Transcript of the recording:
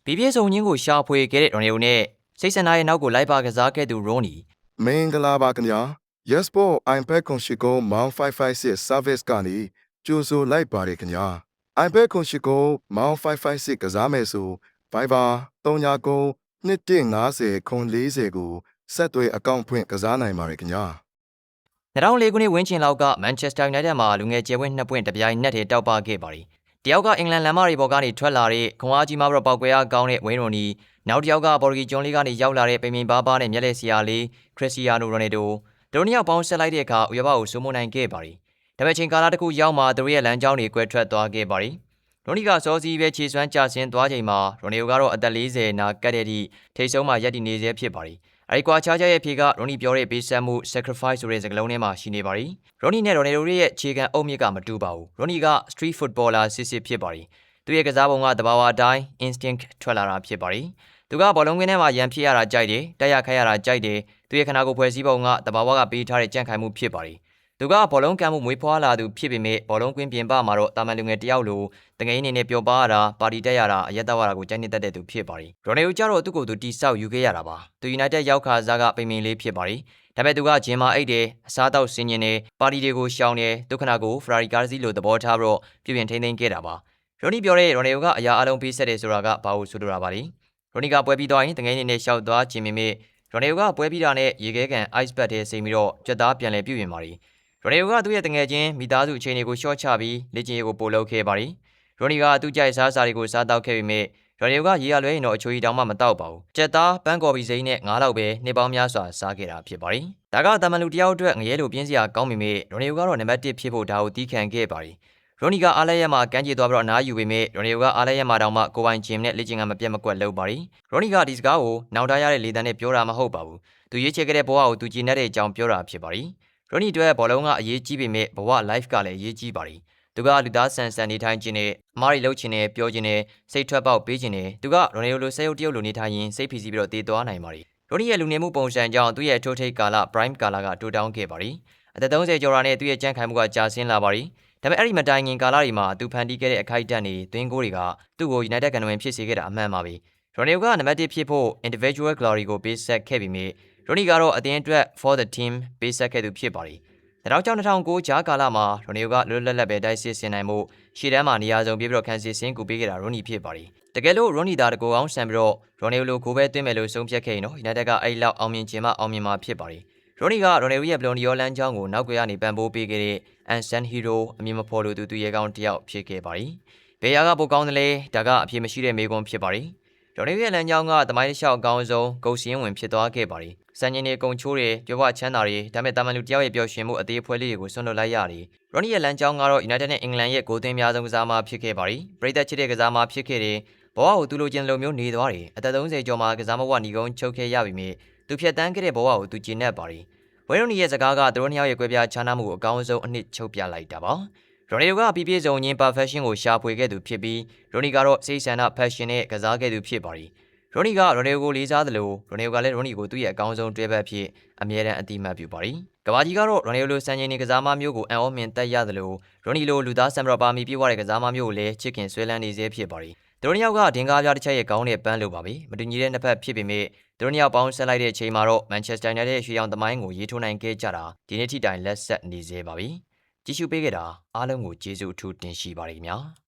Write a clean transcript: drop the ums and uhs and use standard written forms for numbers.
ပြည့်စုံခြင်းကိုရှာဖွေခဲ့တဲ့ရိုနယ်ယိုနဲ့စိတ်ဆန္ဒရဲ့နောက်ကိုလိုက်ပါကစားခဲ့သူရိုနီ မင်္ဂလာပါခင်ဗျာ Yes Sport iPad ကွန်ရှိကိုမောင်556 service ကနေကြိုဆိုလိုက်ပါတယ်ခင်ဗျာ iPad ကွန်ရှိကိုမောင်556ကစားမယ်ဆို Viber 39 2150 40ကိုဆက်သွယ်အကောင့်ဖွင့်ကစားနိုင်ပါတယ်ခင်ဗျာ2004ခုနှစ်ဝင်းချင်လောက်ကမန်ချက်စတာယူနိုက်တက်မှာလူငယ်ကျယ်ဝန်း2ပွင့်တပြိုင်နက်တည်းတောက်ပခဲ့ပါတယ်တယောက်ကအင်္ဂလန်လမ်းမတွေပေါ်ကနေထွက်လာတဲ့ခွန်အားကြီးမှတော့ပောက်ကွဲအားကောင်းတဲ့ဝင်းရိုနီနောက်တစ်ယောက်ကဘော်လ်ဂီကျွန်းလေးကနေရောက်လာတဲ့ပိန်ပိန်ပါးပါးနဲ့မျက်လက်စရာလေးခရစ်စတီယာနိုရိုနယ်ဒိုတို့နှစ်ယောက်ပေါင်းဆက်လိုက်တဲ့အခါဥရောပကိုစိုးမိုးနိုင်ခဲ့ပါတယ်ဒါပေမဲ့ချိန်ကာလတစ်ခုရောက်မှသူတို့ရဲ့လမ်းကြောင်းတွေကွဲထွက်သွားခဲ့ပါတယ်ရိုနီကစောစီးပဲခြေစွမ်းကျဆင်းသွားချိန်မှာရိုနယ်ယိုကတော့အသက်40နာကတ်တဲ့အထိထိတ်ဆုံးမှရပ်တည်နေသေးဖြစ်ပါတယ်အဲဒီကွာခြားချက်ရဲ့အဖြေကရိုနီပြောတဲ့ပေးဆက်မှု sacrifice ဆိုတဲ့စကားလုံးထဲမှာရှိနေပါတယ်ရိုနီနဲ့ရိုနယ်ဒိုရဲ့ခြေခံအုပ်မြစ်ကမတူပါဘူးရိုနီက street footballer စစ်ဖြစ်ပါတယ်သူရဲ့ကစားပုံကတဘာဝအတိုင်း instinct ထွက်လာတာဖြစ်ပါတယ်သူကဘောလုံးကွင်းထဲမှာရန်ဖြစ်ရတာကြိုက်တယ်တက်ရခိုက်ရတာကြိုက်တယ်သူရဲ့ခန္ဓာကိုယ်ဖွဲ့စည်းပုံကတဘာဝကပေးထားတဲ့ကြံ့ခိုင်မှုဖြစ်ပါတယ်သူကဘောလုံးကံမှုမွေးဖွားလာသူဖြစ်ပေမဲ့ဘောလုံးကွင်းပြင်ပမှာတော့တာမန်လူငယ်တယောက်လိုတငယ်အနေနဲ့ပျော်ပါရတာပါတီတက်ရတာအရက်တောက်ရတာကိုကြိုက်နေတတ်တဲ့သူဖြစ်ပါတယ်ရိုနယ်ယိုကျတော့သူ့ကိုယ်သူတိဆောက်ယူခဲ့ရတာပါသူ United ရောက်ခါစားကပိန်ပိန်လေးဖြစ်ပါတယ်ဒါပေမဲ့သူကဂျင်မာအိတ်တယ်အစားတောက်ဆင်းရင်တယ်ပါတီတွေကိုရှောင်တယ်ဒုက္ခနာကိုဖရာရီကားစီးလိုသဘောထားပြီးတော့ပြုပြင်ထိန်းသိမ်းခဲ့တာပါရိုနီပြောတဲ့ရိုနယ်ယိုကအရာအလုံးပေးဆက်တယ်ဆိုတာကဘာလို့ဆိုလိုတာပါလဲရိုနီကပွဲပြီးသွားရင်တငယ်အနေနဲ့ရှောက်သွားခြင်းပေမဲ့ရိုနယ်ယိုကပွဲပြီးတာနဲ့ရေခဲကန် ice bag ထဲစိမ်ပြီးတော့ကြွက်သားပြန်လဲပြုပြင်ပါတယ်ရိုနယ်ယိုကသူ့ရဲ့တငယ်ချင်းမိသားစုအချိန်တွေကိုရှော့ချပြီးလေ့ကျင့်ရေးကိုပို့လုပ်ခဲ့ပါတယ်ရိုနီကသူ့ကြိုက်စားစာတွေကိုစားတောက်ခဲ့ပေမဲ့ရိုနယ်ယိုကရေရလွဲရင်တော့အချိုကြီးတောင်မှမတောက်ပါဘူးကြက်သားပန်းကော်ပီစိမ်းနဲ့ငါးလောက်ပဲနှစ်ပေါင်းများစွာစားခဲ့တာဖြစ်ပါတယ်ဒါကတာမန်လူတယောက်အတွက်ငရဲလိုပြင်းစရာကောင်းပေမဲ့ရိုနယ်ယိုကတော့နံပါတ်1ဖြစ်ဖို့ဒါကိုတီးခံခဲ့ပါတယ်ရိုနီကအားလဲရမှာကန်းကြေသွားပြီးတော့အနားယူပေမဲ့ရိုနယ်ယိုကအားလဲရမှာတောင်မှကိုပိုင်ဂျင်နဲ့လေ့ကျင့်ခန်းမပြတ်မကွက်လုပ်ပါတယ်ရိုနီကဒီစကားကိုနောင်တရတဲ့လေတန်းနဲ့ပြောတာမဟုတ်ပါဘူးသူရွေးချယ်ခဲ့တဲ့ဘဝကိုသူကြည်နက်တဲ့အကြောင်းပြောတာဖြစ်ပါတယ်ရိုနီအတွက်ဘောလုံးကအရေးကြီးပေမဲ့ဘဝ life ကလည်းအရေးကြီးပါတယ်သူကလူသားဆန်ဆန်နေထိုင်ခြင်းနဲ့အမားတွေလှုပ်ခြင်းနဲ့ပြောခြင်းနဲ့စိတ်ထွက်ပေါက်ပေးခြင်းနဲ့သူကရိုနယ်ယိုလိုဆဲရုပ်တရုပ်လိုနေထိုင်ရင်စိတ်ဖိစီးပြီးတော့တည်သွားနိုင်ပါတယ်ရိုနီရဲ့လူနေမှုပုံစံကြောင့်သူ့ရဲ့ထိုးထိပ်ကာလ prime ကာလကတိုးတောင်းခဲ့ပါတယ်အသက်30ကျော်ရာနဲ့သူ့ရဲ့ကြံ့ခိုင်မှုကကြာဆင်းလာပါတယ်ဒါပေမဲ့အဲ့ဒီမတိုင်ခင်ကာလတွေမှာသူဖန်တီးခဲ့တဲ့အခိုက်အတန့်တွေသွင်းကိုတွေကသူ့ကို United ကန်ဝင်ဖြစ်စေခဲ့တာအမှန်ပါပဲရိုနယ်ယိုကနံပါတ်1ဖြစ်ဖို့ individual glory ကိုပေးဆက်ခဲ့ပြီးမြဲရိုနီကတော့အသင်းအတွက် for the team ပေးဆက်ခဲ့သူဖြစ်ပါတယ်2009ကြားကာလမှာရိုနယ်ယိုကလွတ်လပ်လပ်ပဲတိုက်စစ်ဆင်နိုင်မှုရှေ့တန်းမှာနေရာစုံပြပြီးတော့ခံစစ်ဆင်းကူပေးခဲ့တာရိုနီဖြစ်ပါတယ်တကယ်လို့ရိုနီသားတကူအောင်ဆန်ပြီးတော့ရိုနယ်ယိုလိုကိုပဲသွင်းမယ်လို့ဆုံးဖြတ်ခဲ့ရင်တော့ United ကအဲ့လောက်အောင်မြင်ခြင်းမှအောင်မြင်မှာဖြစ်ပါတယ်ရိုနီကရိုနယ်ယိုရဲ့ဘလွန်ဒီယောလန်ချောင်းကိုနောက်ကွယ်ကနေပံ့ပိုးပေးခဲ့တဲ့အန်ဆန်ဟီရိုအမည်မဖော်လို့သူရဲကောင်းတယောက်ဖြစ်ခဲ့ပါတယ်ဘယ်ရာကပိုကောင်းတယ်လဲဒါကအဖြစ်မရှိတဲ့မေးခွန်းဖြစ်ပါတယ်ရိုနယ်ယိုရဲ့လမ်းကြောင်းကတမိုင်းတစ်လျှောက်အကောင်းဆုံးဂုတ်စင်းဝင်ဖြစ်သွားခဲ့ပါတယ်စံချိန်တွေကုံချိုးတွေပြောပချမ်းသာတွေဒါမဲ့တာမန်လူတယောက်ရဲ့ပျော်ရွှင်မှုအသေးအဖွဲလေးတွေကိုဆွန့်လွတ်လိုက်ရတယ်ရိုနီရဲ့လမ်းကြောင်းကတော့ United နဲ့အင်္ဂလန်ရဲ့ဂိုးသွင်းများဆုံးကစားမဖြစ်ခဲ့ပါတယ်ပရိသတ်ချစ်တဲ့ကစားမဖြစ်ခဲ့တယ်ဘဝကိုသူလိုချင်လိုမျိုးနေသွားတယ်အသက်30ကျော်မှာကစားမဘဝညီကုန်းချုပ်ခဲ့ရပြီမြဲသူဖြတ်တန်းခဲ့တဲ့ဘဝကိုသူကျဉ်း내ပါတယ်ဝဲရိုနီရဲ့စကားကသူတို့နှစ်ယောက်ရဲ့ကွဲပြားခြားနားမှုကိုအကောင်းဆုံးအနှစ်ချုပ်ပြလိုက်တာပါရိုနယ်ယိုကပြည့်စုံခြင်း perfection ကိုရှာဖွေခဲ့သူဖြစ်ပြီးရိုနီကတော့စိတ်ဆန္ဒ passion နဲ့ကစားခဲ့သူဖြစ်ပါတယ်ရိုနီကရိုနယ်ယိုကိုလေးစားသလိုရိုနယ်ယိုကလည်းရိုနီကိုသူ့ရဲ့အကောင်းဆုံးတွဲဘက်ဖြစ်အမြဲတမ်းအတိအမှတ်ပြုပါတယ်ကဘာကြီးကတော့ရိုနယ်ယိုလိုစံချိန်နေကစားမမျိုးကိုအံ့ဩမြင်တက်ရသလိုရိုနီလိုလူသားဆမ်ဘရာပါမီပြေဝတဲ့ကစားမမျိုးကိုလည်းချစ်ခင်ဆွဲလန်းနေစေဖြစ်ပါတယ်သူတို့နှစ်ယောက်ကဒင်ကားပြားတစ်ချက်ရဲ့ကောင်းတဲ့ပန်းလိုပါပဲမတူညီတဲ့နှစ်ဖက်ဖြစ်ပေမဲ့သူတို့နှစ်ယောက်ပေါင်းဆက်လိုက်တဲ့အချိန်မှာတော့မန်ချက်စတာယူနိုက်တက်ရဲ့ရွှေရောင်သမိုင်းကိုရေးထိုးနိုင်ခဲ့ကြတာဒီနေ့ထိတိုင်လက်ဆက်နေစေပါပြီကြည့်ရှုပေးခဲ့တာအားလုံးကိုကျေးဇူးအထူးတင်ရှိပါတယ်ခင်ဗျာ